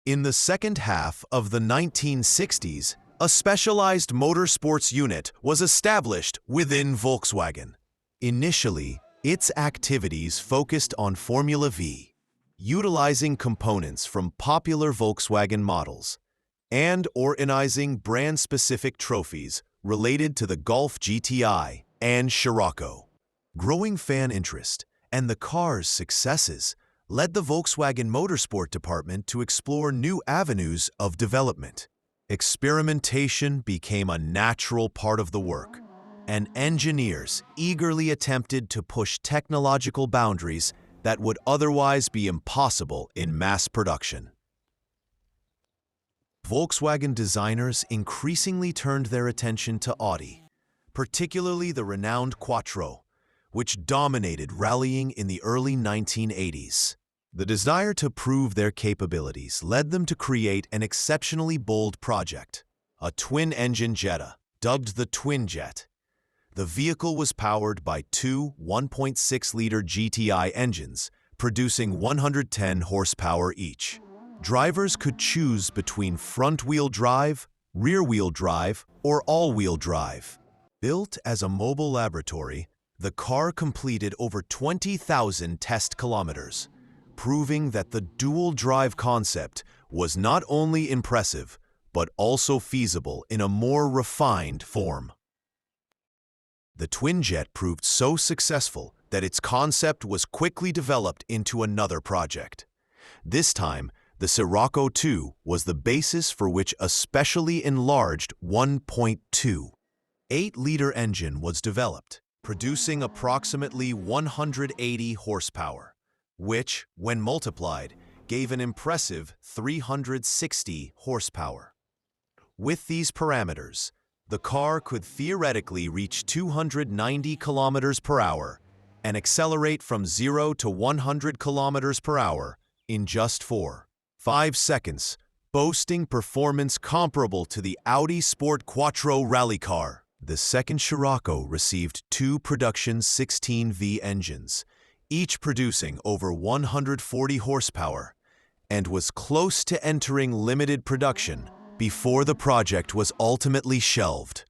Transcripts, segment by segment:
In the second half of the 1960s, a specialized motorsports unit was established within Volkswagen. Initially, its activities focused on Formula V, utilizing components from popular Volkswagen models and organizing brand-specific trophies related to the Golf GTI and Scirocco. Growing fan interest and the car's successes led the Volkswagen Motorsport department to explore new avenues of development. Experimentation became a natural part of the work, and engineers eagerly attempted to push technological boundaries that would otherwise be impossible in mass production. Volkswagen designers increasingly turned their attention to Audi, particularly the renowned Quattro, which dominated rallying in the early 1980s. The desire to prove their capabilities led them to create an exceptionally bold project, a twin-engine Jetta, dubbed the Twin Jet. The vehicle was powered by two 1.6-liter GTI engines, producing 110 horsepower each. Drivers could choose between front-wheel drive, rear-wheel drive, or all-wheel drive. Built as a mobile laboratory, the car completed over 20,000 test kilometers, proving that the dual-drive concept was not only impressive, but also feasible in a more refined form. The Twin Jet proved so successful that its concept was quickly developed into another project. This time, the Scirocco 2 was the basis for which a specially enlarged 1.28-liter engine was developed, producing approximately 180 horsepower, which, when multiplied, gave an impressive 360 horsepower. With these parameters, the car could theoretically reach 290 kilometers per hour and accelerate from 0 to 100 kilometers per hour in just 4.5 seconds, boasting performance comparable to the Audi Sport Quattro rally car. The second Scirocco received two production 16V engines, each producing over 140 horsepower, and was close to entering limited production before the project was ultimately shelved.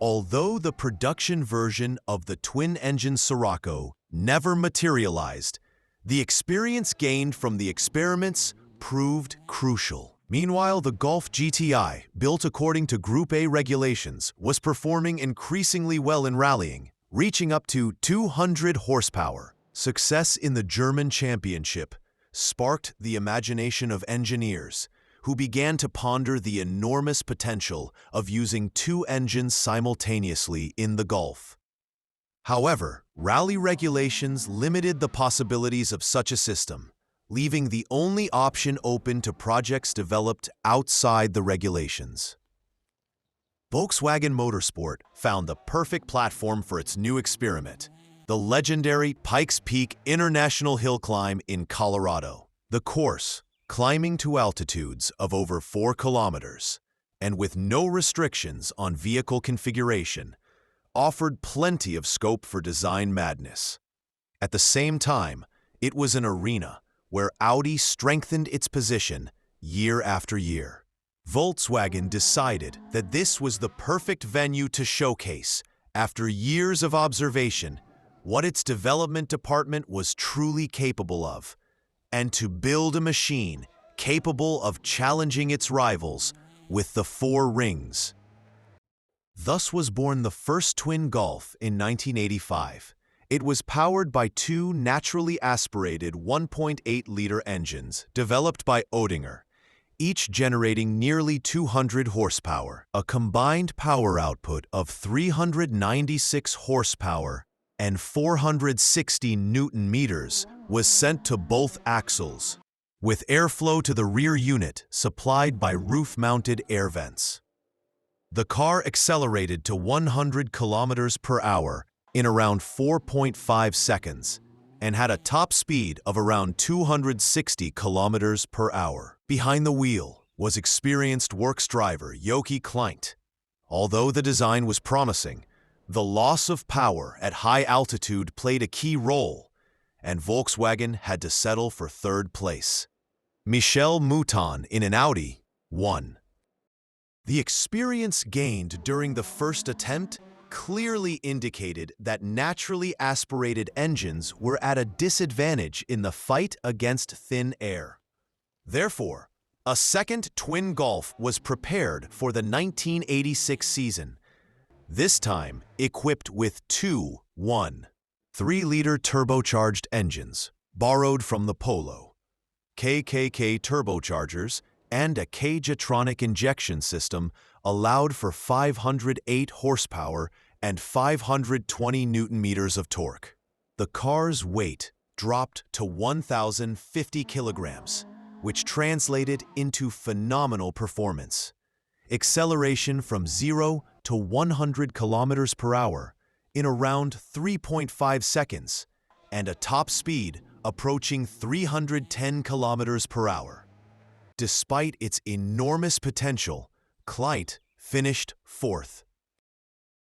Although the production version of the twin-engine Scirocco never materialized, the experience gained from the experiments proved crucial. Meanwhile, the Golf GTI, built according to Group A regulations, was performing increasingly well in rallying, reaching up to 200 horsepower. Success in the German championship sparked the imagination of engineers, who began to ponder the enormous potential of using two engines simultaneously in the Golf. However, rally regulations limited the possibilities of such a system, leaving the only option open to projects developed outside the regulations. Volkswagen Motorsport found the perfect platform for its new experiment, the legendary Pikes Peak International Hill Climb in Colorado. The course, climbing to altitudes of over 4 kilometers, and with no restrictions on vehicle configuration, offered plenty of scope for design madness. At the same time, it was an arena where Audi strengthened its position year after year. Volkswagen decided that this was the perfect venue to showcase, after years of observation, what its development department was truly capable of, and to build a machine capable of challenging its rivals with the 4 rings. Thus was born the first twin Golf in 1985. It was powered by two naturally aspirated 1.8-liter engines developed by Oettinger, each generating nearly 200 horsepower. A combined power output of 396 horsepower and 460 Newton-meters was sent to both axles, with airflow to the rear unit supplied by roof-mounted air vents. The car accelerated to 100 kilometers per hour in around 4.5 seconds and had a top speed of around 260 kilometers per hour. Behind the wheel was experienced works driver Joachim Kleint. Although the design was promising, the loss of power at high altitude played a key role, and Volkswagen had to settle for third place. Michel Mouton in an Audi won. The experience gained during the first attempt clearly indicated that naturally aspirated engines were at a disadvantage in the fight against thin air. Therefore, a second twin Golf was prepared for the 1986 season, this time equipped with two 1.3-liter turbocharged engines, borrowed from the Polo, KKK turbochargers, and a K-Jetronic injection system allowed for 508 horsepower and 520 newton-meters of torque. The car's weight dropped to 1,050 kilograms, which translated into phenomenal performance. Acceleration from 0 to 100 kilometers per hour in around 3.5 seconds, and a top speed approaching 310 kilometers per hour. Despite its enormous potential, Kleint finished fourth.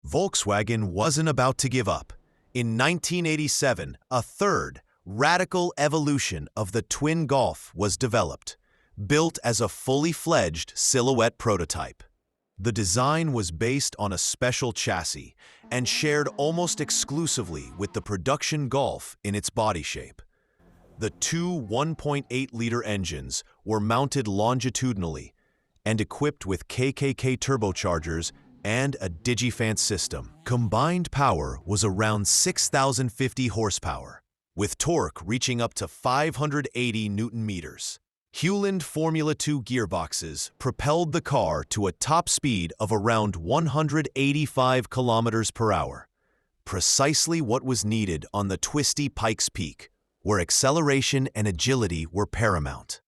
Volkswagen wasn't about to give up. In 1987, a third, radical evolution of the twin Golf was developed, built as a fully fledged silhouette prototype. The design was based on a special chassis and shared almost exclusively with the production Golf in its body shape. The two 1.8-liter engines were mounted longitudinally and equipped with KKK turbochargers and a Digifan system. Combined power was around 6,050 horsepower, with torque reaching up to 580 newton-meters. Hewland Formula 2 gearboxes propelled the car to a top speed of around 185 kilometers per hour, precisely what was needed on the twisty Pikes Peak, where acceleration and agility were paramount.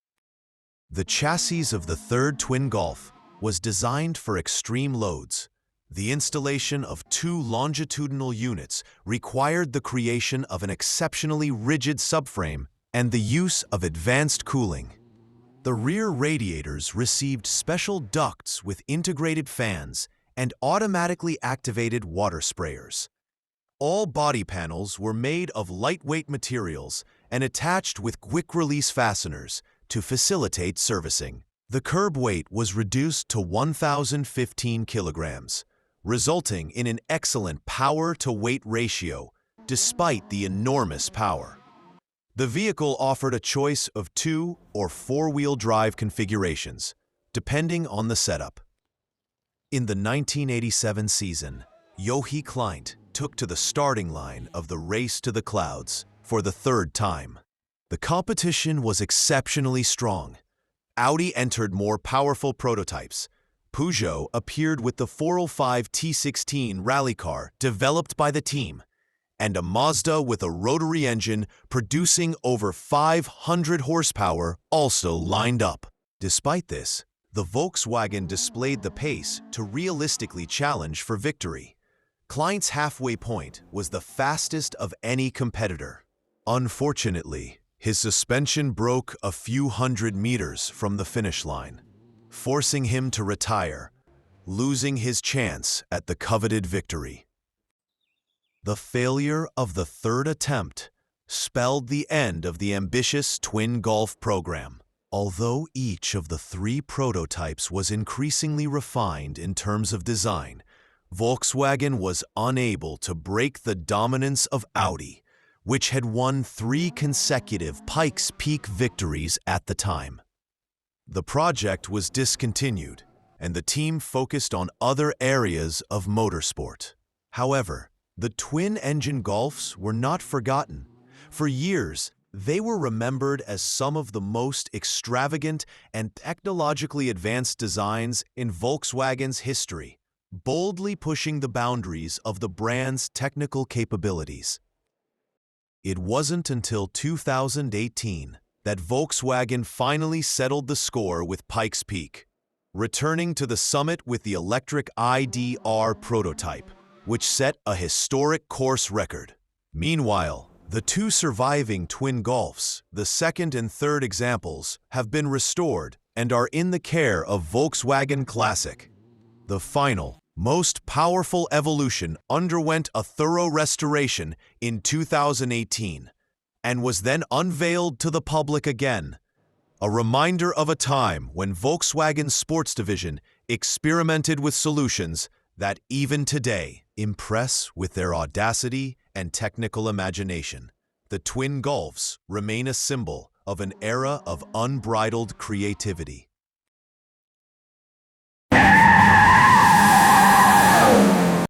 The chassis of the third twin Golf was designed for extreme loads. The installation of two longitudinal units required the creation of an exceptionally rigid subframe and the use of advanced cooling. The rear radiators received special ducts with integrated fans and automatically activated water sprayers. All body panels were made of lightweight materials and attached with quick-release fasteners to facilitate servicing. The curb weight was reduced to 1,015 kilograms, resulting in an excellent power-to-weight ratio despite the enormous power. The vehicle offered a choice of 2- or 4-wheel drive configurations, depending on the setup. In the 1987 season, Joachim Kleint took to the starting line of the Race to the Clouds for the third time. The competition was exceptionally strong. Audi entered more powerful prototypes. Peugeot appeared with the 405 T16 rally car developed by the team, and a Mazda with a rotary engine producing over 500 horsepower also lined up. Despite this, the Volkswagen displayed the pace to realistically challenge for victory. Kleint's halfway point was the fastest of any competitor. Unfortunately, his suspension broke a few hundred meters from the finish line, forcing him to retire, losing his chance at the coveted victory. The failure of the third attempt spelled the end of the ambitious twin Golf program. Although each of the three prototypes was increasingly refined in terms of design, Volkswagen was unable to break the dominance of Audi, which had won 3 consecutive Pikes Peak victories at the time. The project was discontinued, and the team focused on other areas of motorsport. However, the twin-engine Golfs were not forgotten. For years, they were remembered as some of the most extravagant and technologically advanced designs in Volkswagen's history, boldly pushing the boundaries of the brand's technical capabilities. It wasn't until 2018 that Volkswagen finally settled the score with Pikes Peak, returning to the summit with the electric ID.R prototype, which set a historic course record. Meanwhile, the 2 surviving twin Golfs, the second and third examples, have been restored and are in the care of Volkswagen Classic. The final, most powerful evolution underwent a thorough restoration in 2018 and was then unveiled to the public again, a reminder of a time when Volkswagen's sports division experimented with solutions that even today impress with their audacity and technical imagination. The twin Golfs remain a symbol of an era of unbridled creativity.